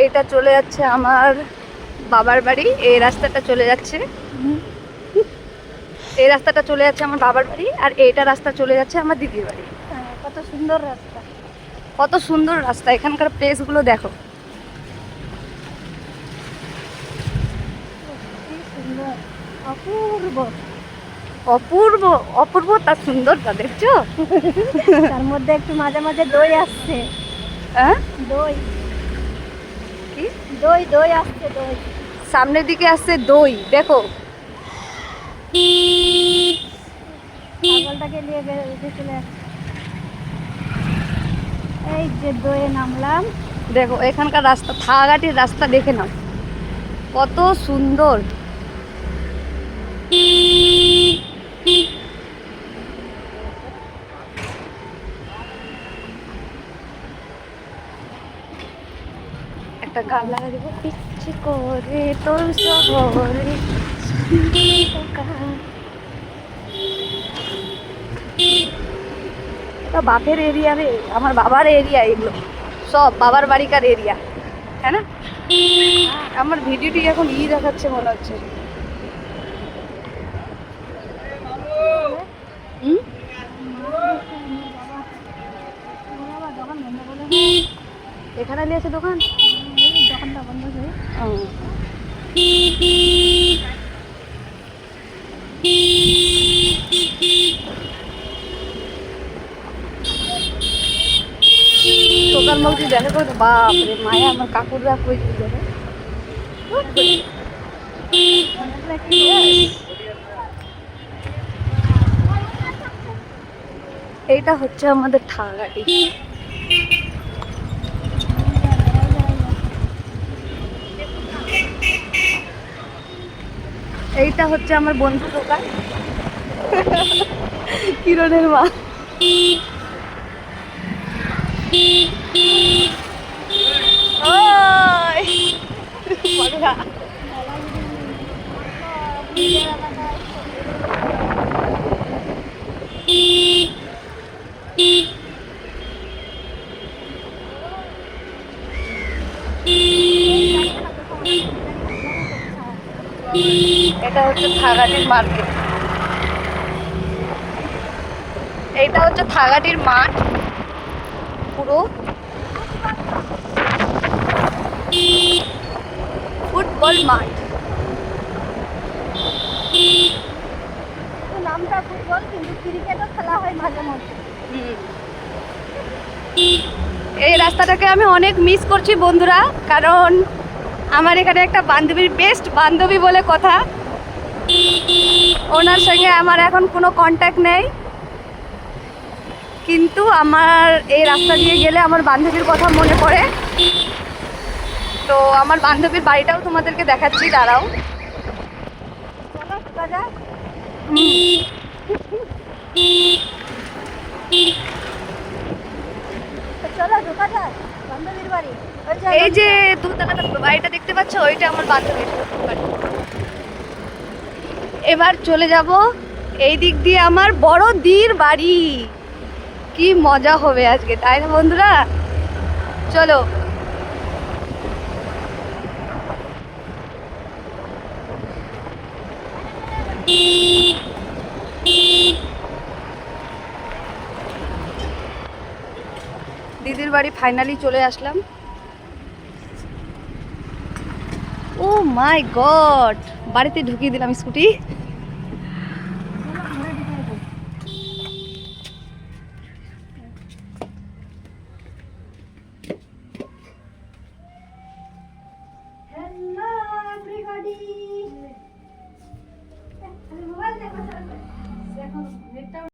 এটা চলে যাচ্ছে আমার বাবার বাড়ি। এই রাস্তাটা চলে যাচ্ছে, এই রাস্তাটা চলে যাচ্ছে আমার বাবার বাড়ি, আর এইটা রাস্তা চলে যাচ্ছে আমার দিদির বাড়ি। কত সুন্দর রাস্তা, কত সুন্দর রাস্তা, এখানকার প্লেসগুলো দেখো। কি সুন্দর, অপূর্ব। অপূর্ব অপূর্ব, তার সুন্দরটা দেখছো? তার মধ্যে একটু মাঝে মাঝে দই আসছে। হ্যাঁ, দই, কি দই দই আসছে, দই। সামনের দিকে আসছে দই, দেখো। ছাগলটাকে নিয়ে উঠে চলে আসছে। এই যে দইয়ে নামলাম। দেখো এখানকার রাস্তা, থাগাটির রাস্তা দেখে নাও কত সুন্দর। একটা গান লাগা দেবো, ইচ্ছে করে তোর শহরে। এটা বাপের এরিয়া রে, আমার বাবার এরিয়া, এগুলো সব বাবার বাড়িকার এরিয়া, হ্যাঁ না? আমার ভিডিওটি এখন দেখাচ্ছে মনে হচ্ছে। হুম, এখানে নিয়েছে দোকান, দোকানটা বন্ধ করে। দোকান বলছি দেখা করে, বাপ রে মায়া, আমার কাকুররা কই যাবে। এইটা হচ্ছে আমাদের থাগাটি। এইটা হচ্ছে আমার বন্ধু দোকান, কিরণের মা। ওই পাগলা। এটা হচ্ছে থাগাটির মার্কেট, এইটা হচ্ছে থাগাটির মাঠ পুরো, ফুটবল মাঠ। নামটা ফুটবল, কিন্তু ক্রিকেটও খেলা হয় মাঝে মধ্যে। এই রাস্তাটাকে আমি অনেক মিস করছি বন্ধুরা, কারণ আমার এখানে একটা বান্ধবীর, বেস্ট বান্ধবী বলে কথা, ওনার সঙ্গে আমার এখন কোনো কন্ট্যাক্ট নেই, কিন্তু আমার এই রাস্তা দিয়ে গেলে আমার বান্ধবীর কথা মনে পড়ে। তো আমার বান্ধবীর বাড়িটাও তোমাদেরকে দেখাচ্ছি, দাঁড়াও। চলো ঢোকা যায় বান্ধবীর বাড়ি। এই যে দুতলা বাড়িটা দেখতে পাচ্ছ, ওইটা আমার বান্ধবীর বাড়ি। এবার চলে যাব এই দিক দিয়ে আমার বড় দির বাড়ি। কি মজা হবে আজকে, তাই না বন্ধুরা? চলো। দিদির বাড়ি ফাইনালি চলে আসলাম। ও মাই গড, বাড়িতে ঢুকিয়ে দিলাম স্কুটি। Hello everybody.